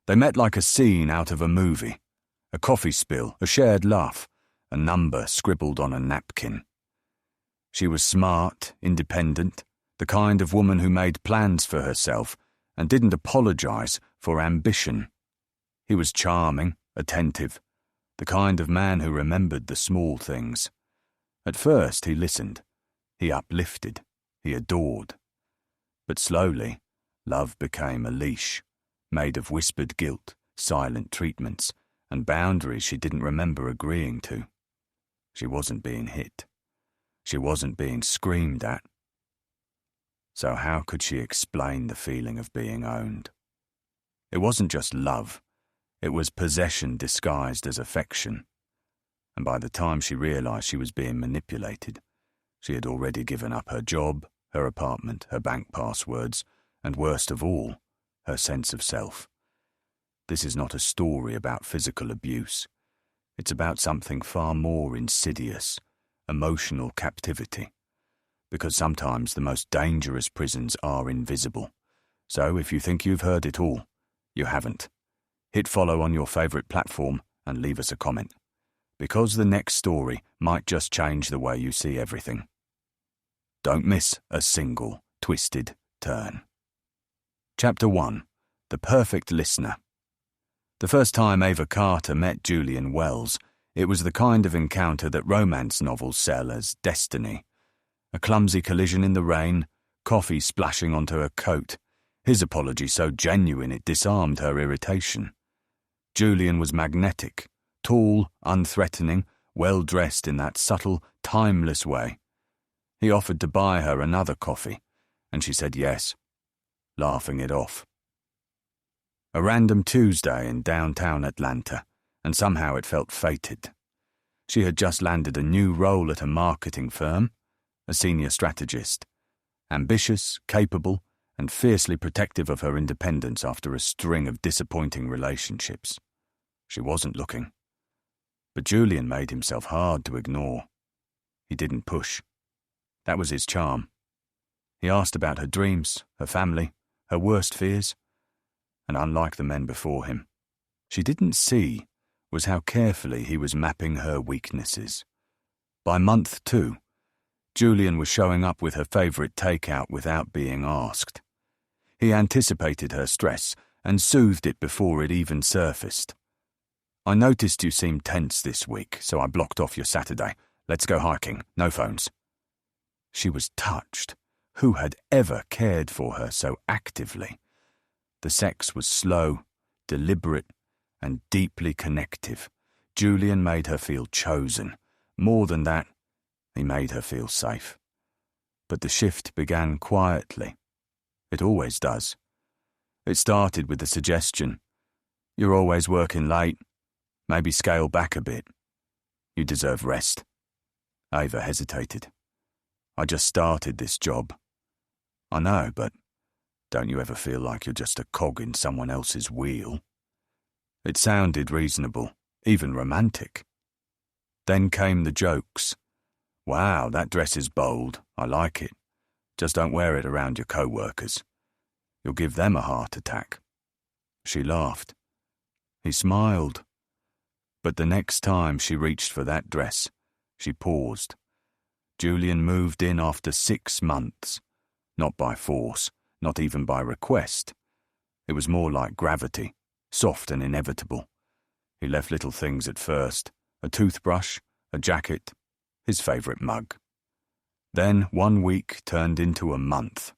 They met like a scene out of a movie. A coffee spill, a shared laugh, a number scribbled on a napkin. She was smart, independent, the kind of woman who made plans for herself and didn't apologize for ambition. He was charming, attentive, the kind of man who remembered the small things. At first he listened, he uplifted, he adored. But slowly, love became a leash, made of whispered guilt, silent treatments, and boundaries she didn't remember agreeing to. She wasn't being hit. She wasn't being screamed at. So how could she explain the feeling of being owned? It wasn't just love. It was possession disguised as affection. And by the time she realized she was being manipulated, she had already given up her job, her apartment, her bank passwords, and worst of all, her sense of self. This is not a story about physical abuse. It's about something far more insidious, emotional captivity. Because sometimes the most dangerous prisons are invisible. So if you think you've heard it all, you haven't. Hit follow on your favorite platform and leave us a comment. Because the next story might just change the way you see everything. Don't miss a single twisted turn. Chapter 1. The Perfect Listener. The first time Ava Carter met Julian Wells, it was the kind of encounter that romance novels sell as destiny. A clumsy collision in the rain, coffee splashing onto her coat, his apology so genuine it disarmed her irritation. Julian was magnetic, tall, unthreatening, well-dressed in that subtle, timeless way. He offered to buy her another coffee, and she said yes, laughing it off. A random Tuesday in downtown Atlanta, and somehow it felt fated. She had just landed a new role at a marketing firm, a senior strategist, ambitious, capable, and fiercely protective of her independence after a string of disappointing relationships. She wasn't looking. But Julian made himself hard to ignore. He didn't push. That was his charm. He asked about her dreams, her family, her worst fears. And unlike the men before him, she didn't see was how carefully he was mapping her weaknesses. By month 2, Julian was showing up with her favorite takeout without being asked. He anticipated her stress and soothed it before it even surfaced. I noticed you seemed tense this week, so I blocked off your Saturday. Let's go hiking, no phones. She was touched. Who had ever cared for her so actively? The sex was slow, deliberate, and deeply connective. Julian made her feel chosen. More than that, he made her feel safe. But the shift began quietly. It always does. It started with the suggestion, "You're always working late. Maybe scale back a bit. You deserve rest." Ava hesitated. "I just started this job." "I know, but don't you ever feel like you're just a cog in someone else's wheel?" It sounded reasonable, even romantic. Then came the jokes. "Wow, that dress is bold. I like it. Just don't wear it around your co-workers. You'll give them a heart attack." She laughed. He smiled. But the next time she reached for that dress, she paused. Julian moved in after 6 months. Not by force, not even by request. It was more like gravity, soft and inevitable. He left little things at first, a toothbrush, a jacket, his favorite mug. Then 1 week turned into a month.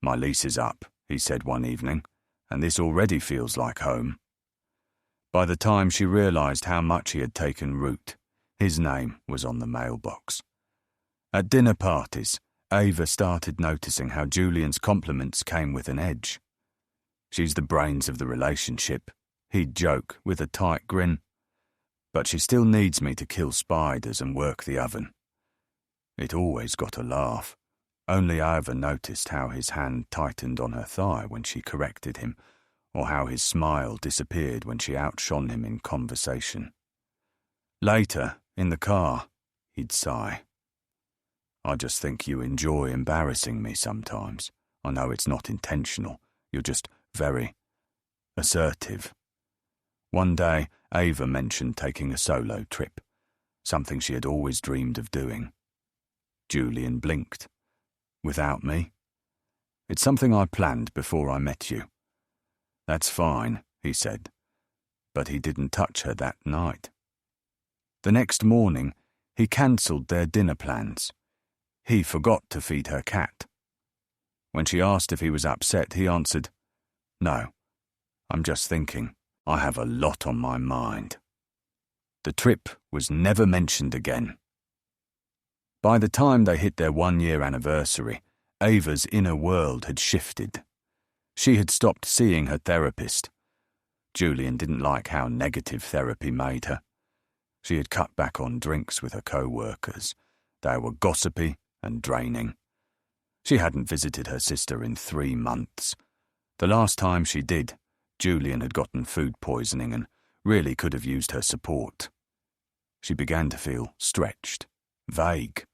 "My lease is up," he said one evening, "and this already feels like home." By the time she realized how much he had taken root, his name was on the mailbox. At dinner parties, Ava started noticing how Julian's compliments came with an edge. "She's the brains of the relationship," he'd joke with a tight grin. "But she still needs me to kill spiders and work the oven." It always got a laugh. Only Ava noticed how his hand tightened on her thigh when she corrected him, or how his smile disappeared when she outshone him in conversation. Later, in the car, he'd sigh. "I just think you enjoy embarrassing me sometimes. I know it's not intentional. You're just very, assertive. One day, Ava mentioned taking a solo trip, something she had always dreamed of doing. Julian blinked. Without me? It's something I planned before I met you. That's fine, he said, but he didn't touch her that night. The next morning, he cancelled their dinner plans. He forgot to feed her cat. When she asked if he was upset, he answered, "No, I'm just thinking. I have a lot on my mind." The trip was never mentioned again. By the time they hit their 1-year anniversary, Ava's inner world had shifted. She had stopped seeing her therapist. Julian didn't like how negative therapy made her. She had cut back on drinks with her co-workers. They were gossipy and draining. She hadn't visited her sister in 3 months. The last time she did, Julian had gotten food poisoning and really could have used her support. She began to feel stretched, vague,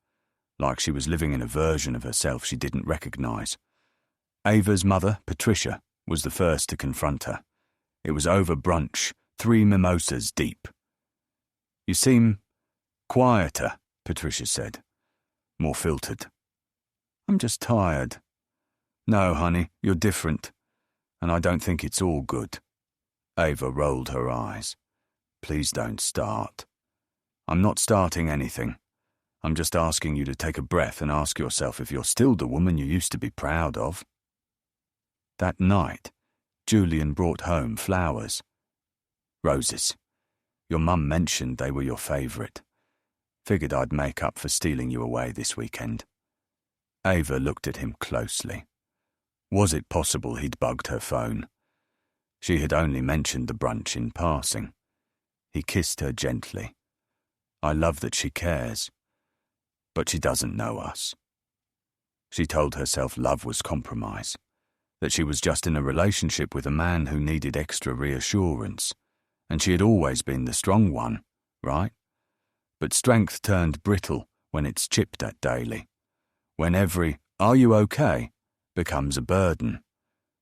like she was living in a version of herself she didn't recognize. Ava's mother, Patricia, was the first to confront her. It was over brunch, 3 mimosas deep. "You seem quieter," Patricia said, more filtered. "I'm just tired." "No, honey, you're different, and I don't think it's all good." Ava rolled her eyes. "Please don't start." "I'm not starting anything. I'm just asking you to take a breath and ask yourself if you're still the woman you used to be proud of." That night, Julian brought home flowers. "Roses. Your mum mentioned they were your favourite. Figured I'd make up for stealing you away this weekend." Ava looked at him closely. Was it possible he'd bugged her phone? She had only mentioned the brunch in passing. He kissed her gently. "I love that she cares. But she doesn't know us." She told herself love was compromise, that she was just in a relationship with a man who needed extra reassurance, and she had always been the strong one, right? But strength turned brittle when it's chipped at daily, when every "are you okay" becomes a burden,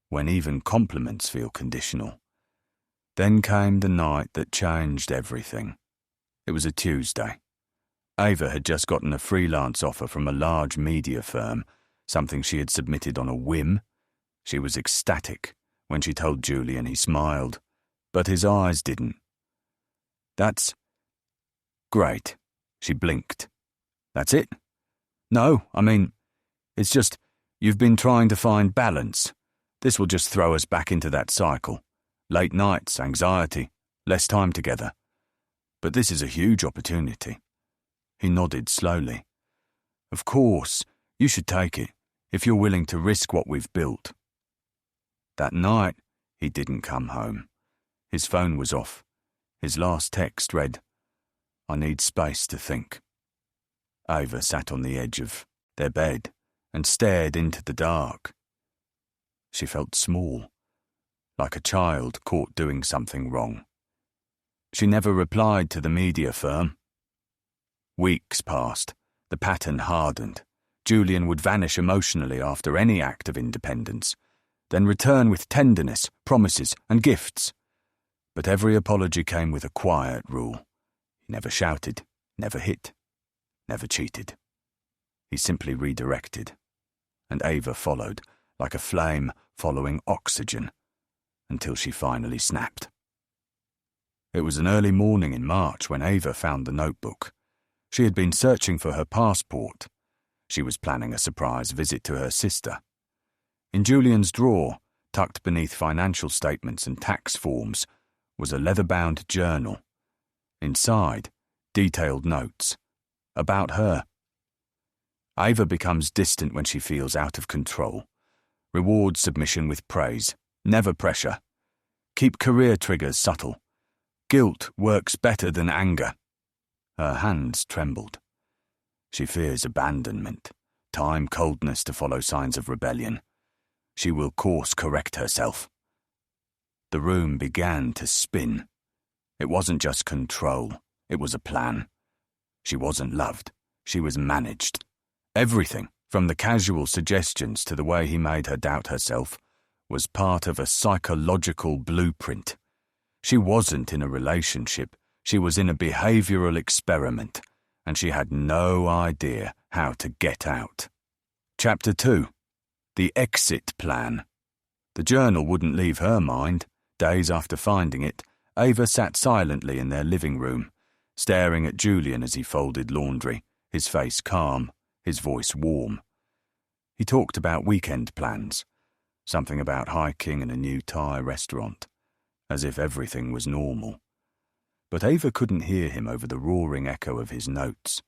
when even compliments feel conditional. Then came the night that changed everything. It was a Tuesday. Ava had just gotten a freelance offer from a large media firm, something she had submitted on a whim. She was ecstatic. When she told Julian, he smiled, but his eyes didn't. "That's great." She blinked. "That's it?" "No, I mean, it's just, you've been trying to find balance. This will just throw us back into that cycle. Late nights, anxiety, less time together. But this is a huge opportunity." He nodded slowly. "Of course, you should take it, if you're willing to risk what we've built." That night, he didn't come home. His phone was off. His last text read, "I need space to think." Ava sat on the edge of their bed and stared into the dark. She felt small, like a child caught doing something wrong. She never replied to the media firm. Weeks passed. The pattern hardened. Julian would vanish emotionally after any act of independence, then return with tenderness, promises, and gifts. But every apology came with a quiet rule. He never shouted, never hit, never cheated. He simply redirected, and Ava followed, like a flame following oxygen, until she finally snapped. It was an early morning in March when Ava found the notebook. She had been searching for her passport. She was planning a surprise visit to her sister. In Julian's drawer, tucked beneath financial statements and tax forms, was a leather-bound journal. Inside, detailed notes about her. Ava becomes distant when she feels out of control. Reward submission with praise, never pressure. Keep career triggers subtle. Guilt works better than anger. Her hands trembled. She fears abandonment, time coldness to follow signs of rebellion. She will course correct herself. The room began to spin. It wasn't just control, it was a plan. She wasn't loved, she was managed. Everything, from the casual suggestions to the way he made her doubt herself, was part of a psychological blueprint. She wasn't in a relationship, she was in a behavioral experiment, and she had no idea how to get out. Chapter 2. The Exit Plan. The journal wouldn't leave her mind. Days after finding it, Ava sat silently in their living room, staring at Julian as he folded laundry, his face calm, his voice warm. He talked about weekend plans, something about hiking and a new Thai restaurant, as if everything was normal. But Ava couldn't hear him over the roaring echo of his notes.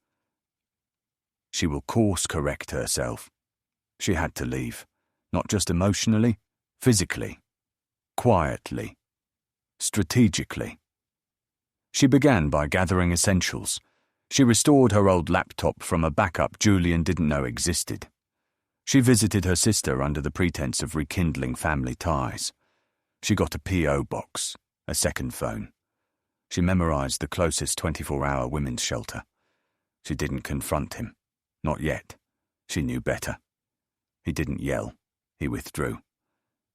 She will course-correct herself. She had to leave, not just emotionally, physically, quietly, strategically. She began by gathering essentials. She restored her old laptop from a backup Julian didn't know existed. She visited her sister under the pretense of rekindling family ties. She got a P.O. box, a second phone. She memorized the closest 24-hour women's shelter. She didn't confront him. Not yet. She knew better. He didn't yell. He withdrew.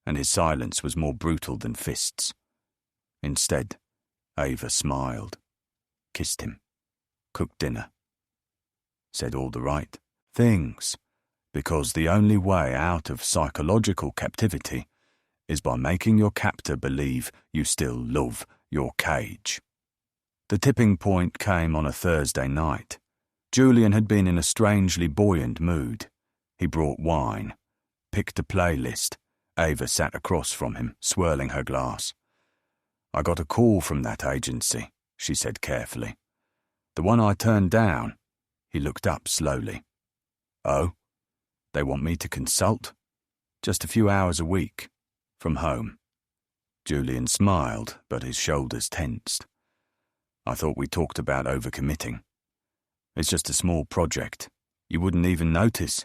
And his silence was more brutal than fists. Instead, Ava smiled, kissed him, cooked dinner, said all the right things, because the only way out of psychological captivity is by making your captor believe you still love your cage. The tipping point came on a Thursday night. Julian had been in a strangely buoyant mood. He brought wine, picked a playlist. Ava sat across from him, swirling her glass. "I got a call from that agency," she said carefully. "The one I turned down." He looked up slowly. "Oh? They want me to consult? Just a few hours a week, from home." Julian smiled, but his shoulders tensed. "I thought we talked about overcommitting. It's just a small project. You wouldn't even notice."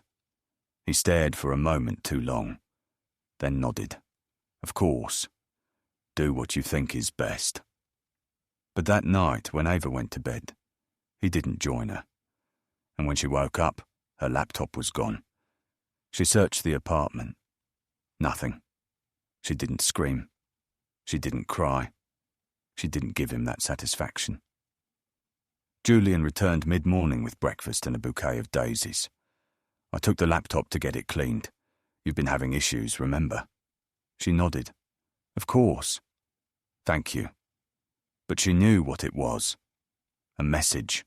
He stared for a moment too long, then nodded. "Of course. Do what you think is best." But that night, when Ava went to bed, he didn't join her. And when she woke up, her laptop was gone. She searched the apartment. Nothing. She didn't scream. She didn't cry. She didn't give him that satisfaction. Julian returned mid-morning with breakfast and a bouquet of daisies. "I took the laptop to get it cleaned. You've been having issues, remember?" She nodded. "Of course. Thank you." But she knew what it was. A message.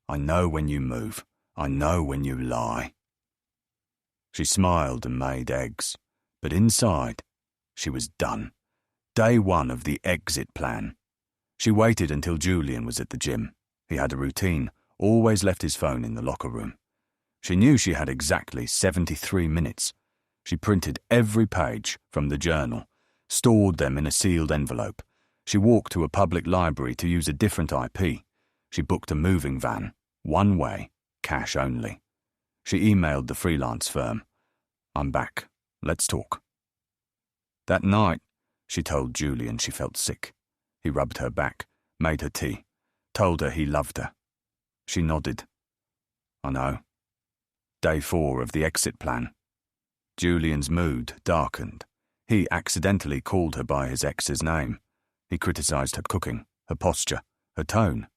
"I know when you move. I know when you lie." She smiled and made eggs, but inside, she was done. Day one of the exit plan. She waited until Julian was at the gym. He had a routine, always left his phone in the locker room. She knew she had exactly 73 minutes. She printed every page from the journal, stored them in a sealed envelope. She walked to a public library to use a different IP. She booked a moving van, one way, cash only. She emailed the freelance firm. "I'm back. Let's talk." That night, she told Julian she felt sick. He rubbed her back, made her tea, told her he loved her. She nodded. "I know." Day 4 of the exit plan. Julian's mood darkened. He accidentally called her by his ex's name. He criticized her cooking, her posture, her tone.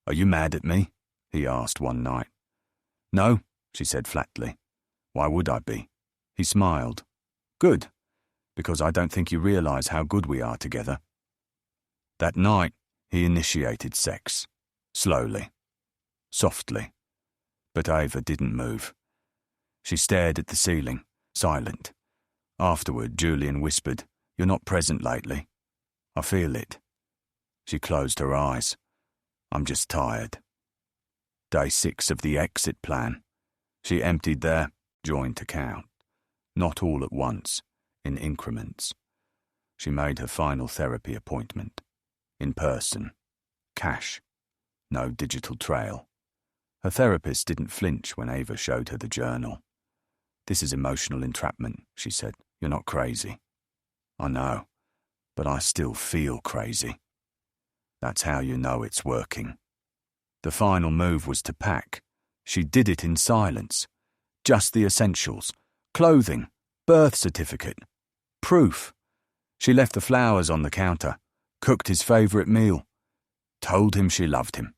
"Are you mad at me?" he asked one night. "No," she said flatly. "Why would I be?" He smiled. "Good, because I don't think you realize how good we are together." That night, he initiated sex. Slowly. Softly. But Ava didn't move. She stared at the ceiling, silent. Afterward, Julian whispered, "You're not present lately. I feel it." She closed her eyes. "I'm just tired." Day 6 of the exit plan. She emptied their joint account. Not all at once, in increments. She made her final therapy appointment. In person. Cash. No digital trail. Her therapist didn't flinch when Ava showed her the journal. "This is emotional entrapment," she said. "You're not crazy." "I know, but I still feel crazy." That's how you know it's working. The final move was to pack. She did it in silence. Just the essentials. Clothing. Birth certificate. proof. She left the flowers on the counter, cooked his favourite meal, told him she loved him.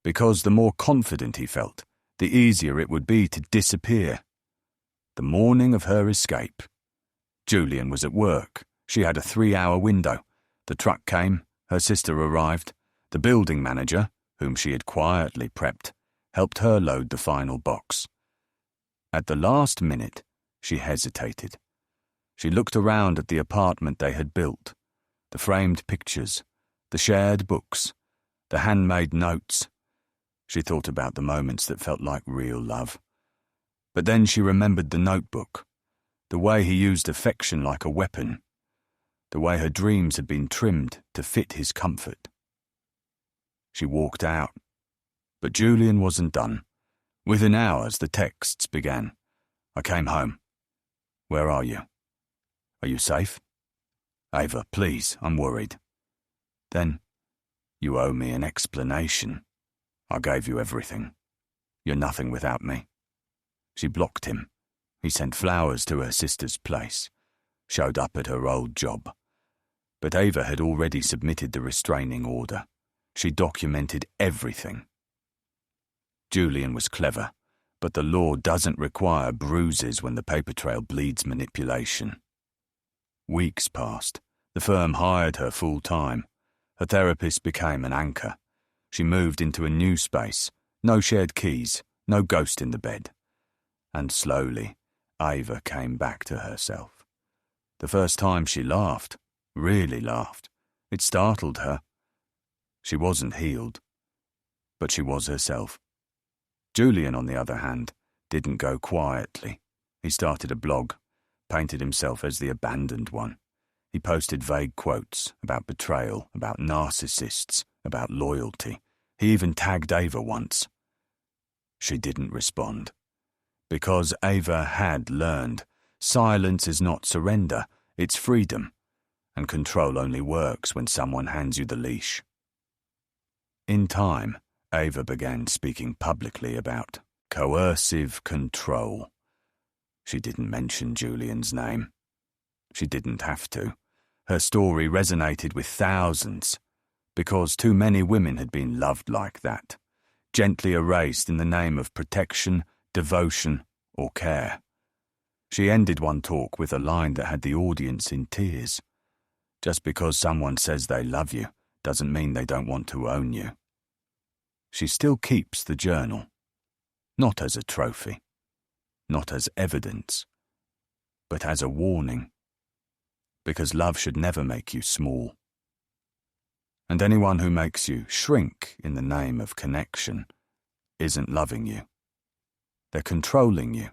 Because the more confident he felt, the easier it would be to disappear. The morning of her escape. Julian was at work. She had a 3-hour window. The truck came, her sister arrived. The building manager, whom she had quietly prepped, helped her load the final box. At the last minute, she hesitated. She looked around at the apartment they had built, the framed pictures, the shared books, the handmade notes. She thought about the moments that felt like real love. But then she remembered the notebook, the way he used affection like a weapon, the way her dreams had been trimmed to fit his comfort. She walked out. But Julian wasn't done. Within hours, the texts began. I came home. Where are you? Are you safe? Ava, please, I'm worried. Then, you owe me an explanation. I gave you everything. You're nothing without me. She blocked him. He sent flowers to her sister's place, showed up at her old job. But Ava had already submitted the restraining order. She documented everything. Julian was clever, but the law doesn't require bruises when the paper trail bleeds manipulation. Weeks passed. The firm hired her full-time. Her therapist became an anchor. She moved into a new space, no shared keys, no ghost in the bed. And slowly, Ava came back to herself. The first time she laughed, really laughed. It startled her. She wasn't healed, but she was herself. Julian, on the other hand, didn't go quietly. He started a blog, painted himself as the abandoned one. He posted vague quotes about betrayal, about narcissists, about loyalty. He even tagged Ava once. She didn't respond. Because Ava had learned, silence is not surrender, it's freedom, and control only works when someone hands you the leash. In time, Ava began speaking publicly about coercive control. She didn't mention Julian's name. She didn't have to. Her story resonated with thousands, because too many women had been loved like that, gently erased in the name of protection, devotion, or care. She ended one talk with a line that had the audience in tears. Just because someone says they love you doesn't mean they don't want to own you. She still keeps the journal, not as a trophy, not as evidence, but as a warning, because love should never make you small. And anyone who makes you shrink in the name of connection isn't loving you. They're controlling you.